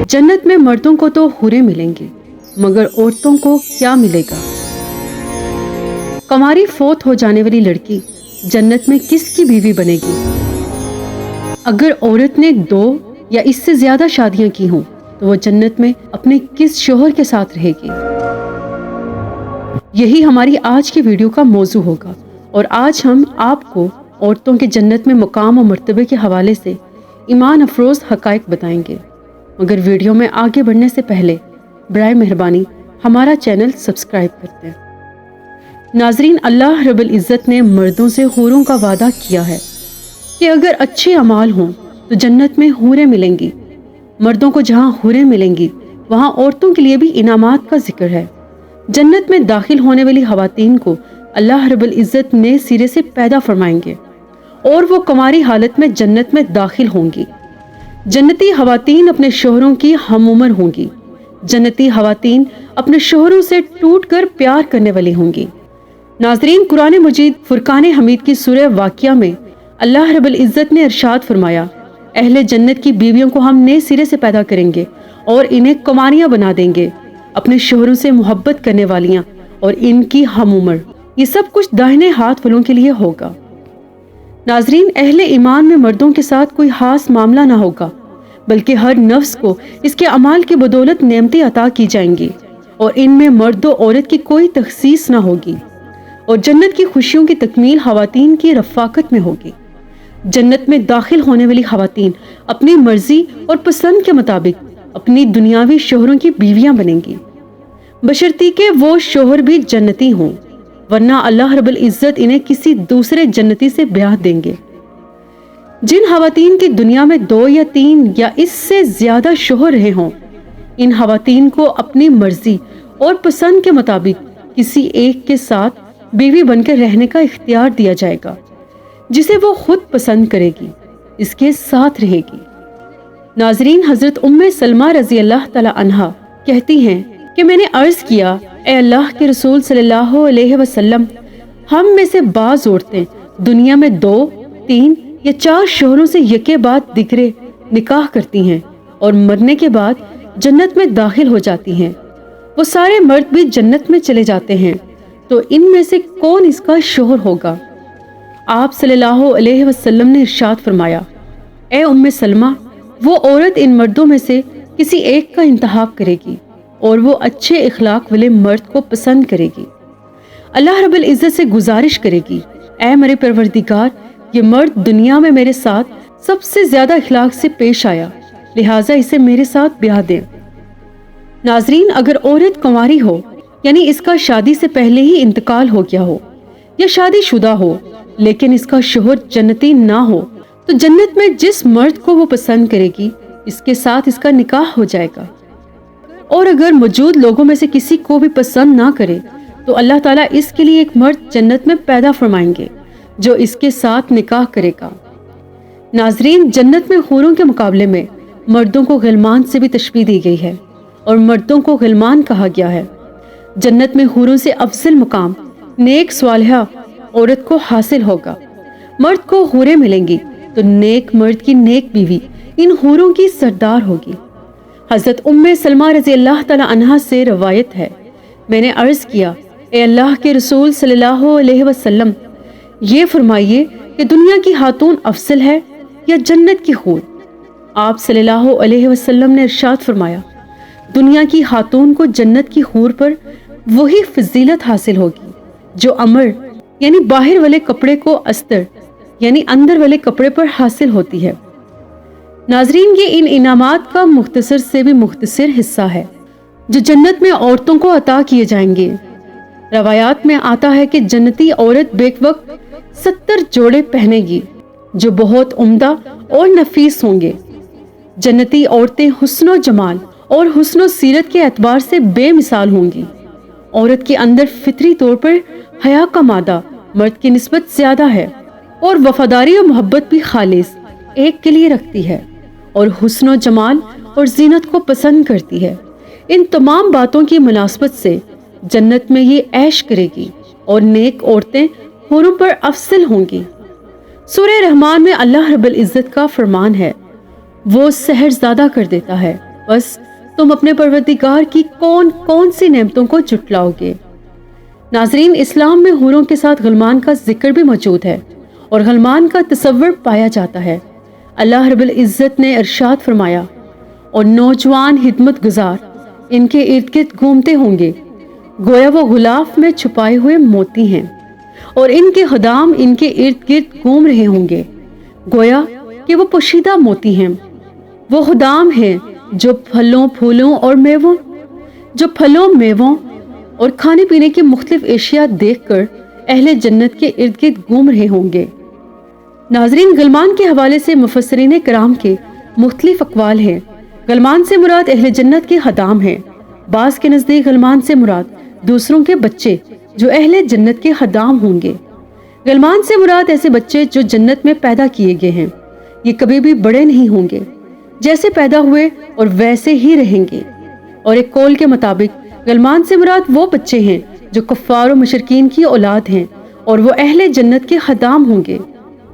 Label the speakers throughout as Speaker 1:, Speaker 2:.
Speaker 1: जन्नत में मर्दों को तो हुरें मिलेंगी, मगर औरतों को क्या मिलेगा? कुंवारी फौत हो जाने वाली लड़की जन्नत में किसकी बीवी बनेगी? अगर औरत ने 2 या इससे ज्यादा शादियां की हों तो वो जन्नत में अपने किस शोहर के साथ रहेगी? यही हमारी आज की वीडियो का मौजू होगा और आज हम आपको औरतों के जन्नत में मुकाम और मर्तबे के हवाले से ईमान अफरोज हकाइक बताएंगे। मगर वीडियो में आगे बढ़ने से पहले बराए मेहरबानी हमारा चैनल सब्सक्राइब करते हैं। नाजरीन, अल्लाह रब्बुल इज़्ज़त ने मर्दों से हूरों का वादा किया है कि अगर अच्छे अमाल हों तो जन्नत में हूरें मिलेंगी। मर्दों को जहां हूरें मिलेंगी वहां औरतों के लिए भी इनामात का जिक्र है। जन्नत में दाखिल होने वाली खवातीन को अल्लाह रब्बुल इज़्ज़त नए सिरे से पैदा फरमाएंगे और वो कुंवारी हालत में जन्नत में दाखिल होंगी। जन्नती खवातीन अपने शोहरों की हम उम्र होंगी। जन्नती खवातीन अपने शोहरों से टूट कर प्यार करने वाली होंगी। नाजरीन, कुरान मजीद फुरकान हमीद की सूरह वाक़िया में अल्लाह रब्बुल इज़्ज़त ने इरशाद फरमाया, अहले जन्नत की बीवियों को हम नए सिरे से पैदा करेंगे और इन्हें कुंवारियां बना देंगे, अपने शोहरों से मोहब्बत करने वालियां और इनकी हम उम्र। ये सब कुछ दाहिने हाथ वालों के लिए होगा। नाजरीन, अहले ईमान में मर्दों के साथ कोई खास मामला ना होगा, बल्कि हर नफ्स को इसके अमाल की बदौलत नेमतें अता की जाएंगी और इनमें मर्द और औरत की कोई तखसीस ना होगी और जन्नत की खुशियों की तकमील खवातीन की रफ़ाकत में होगी। जन्नत में दाखिल होने वाली खवातीन अपनी मर्जी और पसंद के मुताबिक अपनी दुनियावी शोहरों की बीवियां बनेंगी, बशर्ती के वो शोहर भी जन्नती हों, वरना अल्लाह रब्बुल इज़्ज़त इन्हें किसी दूसरे जन्नती से ब्याह देंगे। जिन खवातीन की दुनिया में 2 या 3 या इससे ज्यादा शोहर रहे हों, इन खवातीन को अपनी मर्जी और पसंद के मुताबिक किसी एक के साथ बीवी बनकर रहने का इख्तियार दिया जाएगा, जिसे वो खुद पसंद करेगी, इसके साथ रहेगी। नाजरीन, हजरत उम्मे सलमा रजी अल्लाह तआला अन्हा कहती हैं कि मैंने अर्ज किया, ए अल्लाह के रसूल सल्लल्लाहु अलैहि वसल्लम, हम में से बाज औरतें दुनिया में 2, 3 या 4 शोहरों से यके बाद दिगरे निकाह करती हैं और मरने के बाद जन्नत में दाखिल हो जाती हैं। वो सारे मर्द भी जन्नत में चले जाते हैं, तो इनमें से कौन इसका शोहर होगा? आप सल्लल्लाहु अलैहि वसल्लम ने इरशाद फरमाया, ए उम्मे सलमा, वो औरत इन मर्दों में से किसी एक का इंतखाब करेगी और वो अच्छे इखलाक वाले मर्द को पसंद करेगी। अल्लाह रब्बुल इज़्ज़त से गुजारिश करेगी, ऐ मेरे परवरदिगार, ये मर्द दुनिया में मेरे साथ सबसे ज्यादा इखलाक से पेश आया, लिहाजा इसे मेरे साथ ब्याह दें। नाजरीन, अगर औरत कुंवारी हो यानी इसका शादी से पहले ही इंतकाल हो गया हो या शादीशुदा हो लेकिन इसका शोहर जन्नती ना हो, तो जन्नत में जिस मर्द को वो पसंद करेगी इसके साथ इसका निकाह हो जाएगा। और अगर मौजूद लोगों में से किसी को भी पसंद ना करे तो अल्लाह ताला इसके लिए एक मर्द जन्नत में पैदा फरमाएंगे जो इसके साथ निकाह करेगा। नाजरीन, जन्नत में हूरों के मुकाबले में मर्दों को गिलमान से भी तशबीह दी गई है और मर्दों को गिलमान कहा गया है। जन्नत में हूरों से अफजल मुकाम नेक स्वालिहा औरत को हासिल होगा। मर्द को हूरें मिलेंगी तो नेक मर्द की नेक बीवी इन हूरों की सरदार होगी। हजरत उम्मे सलमा रजी अल्लाह तआला अन्हा से रवायत है, मैंने अर्ज किया, ए अल्लाह के रसूल सल्लल्लाहु अलैहि वसल्लम, ये फरमाइए कि दुनिया की खातून अफजल है या जन्नत की हूर? आप सल्लल्लाहु अलैहि वसल्लम ने इरशाद फरमाया, दुनिया की खातून को जन्नत की हूर पर वही फजीलत हासिल होगी जो अमर यानी बाहर वाले कपड़े को अस्तर यानी अंदर वाले कपड़े पर हासिल होती है। नाजरीन, ये इन इनामात का मुख्तसर से भी मुख्तसर हिस्सा है जो जन्नत में औरतों को अता किए जाएंगे। रवायात में आता है कि जन्नती औरत बेक वक्त 70 जोड़े पहनेगी जो बहुत उम्दा और नफीस होंगे। जन्नती औरतें हुस्नो जमाल और हुस्नो सीरत के एतबार से बेमिसाल होंगी। औरत के अंदर फितरी तौर पर हया का मादा मर्द की निस्बत ज्यादा है और वफादारी और मोहब्बत भी खालिस एक के लिए रखती है और हुस्नो जमाल और जीनत को पसंद करती है। इन तमाम बातों की मुनासबत से जन्नत में ये ऐश करेगी और नेक औरतें हूरों पर अफसल होंगी। सूरह रहमान में अल्लाह रब्बुल इज़्ज़त का फरमान है, वो सहर ज़्यादा कर देता है बस तुम अपने परवरदिगार की कौन कौन सी नेमतों को जुटलाओगे। नाजरीन, इस्लाम में हूरों के साथ गलमान का जिक्र भी मौजूद है और गलमान का तसव्वुर पाया जाता है। अल्लाह रब्बुल इज़्ज़त ने इरशाद फरमाया, और नौजवान हिदमत गुजार इनके इर्द गिर्द घूमते होंगे, गोया वो गुलाफ में छुपाए हुए मोती हैं, और इनके खुदाम इनके इर्द गिर्द घूम रहे होंगे, गोया कि वो पोशीदा मोती हैं। वो खुदाम हैं जो फलों फूलों मेवों और खाने पीने की मुख्तलिफ एशिया देखकर अहले जन्नत के इर्द गिर्द घूम रहे होंगे। नाजरीन, गलमान के हवाले से मुफस्सिरीन कराम के मुख्तलिफ अक़वाल हैं। गलमान से मुराद अहले जन्नत के खदाम हैं। बाज़ के नज़दीक गलमान से मुराद दूसरों के बच्चे जो अहले जन्नत के खदाम होंगे। गलमान से मुराद ऐसे बच्चे जो जन्नत में पैदा किए गए हैं। ये कभी भी बड़े नहीं होंगे, जैसे पैदा हुए और वैसे ही रहेंगे। और एक कौल के मुताबिक गलमान से मुराद वो बच्चे हैं जो कुफ्फार और मुशरिकीन की औलाद हैं और वो अहले जन्नत के खदाम होंगे।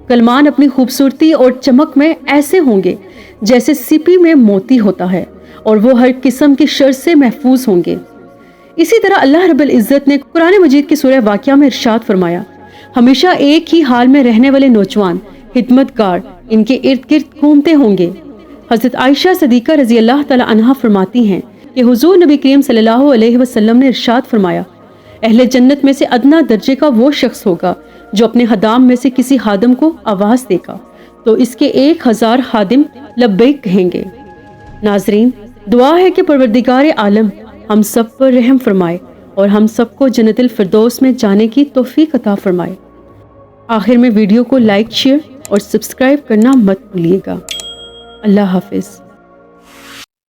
Speaker 1: गलमान अपनी खूबसूरती और चमक में ऐसे होंगे जैसे सीपी में मोती होता है, और वो हर किस्म की शर से महफूज होंगे। इसी तरह अल्लाह रब्बुल इज़्ज़त ने कुरान मजीद की सूरह वाक़िया में इरशाद फरमाया, हमेशा एक ही हाल में रहने वाले नौजवान हिदमतगार इनके इर्द गिर्द घूमते होंगे। हज़रत आयशा सदीक़ा रज़ी अल्लाह तआला अन्हा फरमाती हैं कि हुज़ूर नबी करीम सल्लल्लाहु अलैहि वसल्लम ने इरशाद फरमाया, अहले जन्नत में से अदना दर्जे का वो शख्स होगा जो अपने खदाम में से किसी खादिम को आवाज़ देगा तो इसके 1000 खादिम लब्बैक कहेंगे। नाजरीन, दुआ है कि परवरदिगार आलम हम सब पर रहम फरमाए और हम सबको जन्नतुल फिरदौस में जाने की तौफीक अता फरमाए। आखिर में वीडियो को लाइक, शेयर और सब्सक्राइब करना मत भूलिएगा। अल्लाह हाफिज़।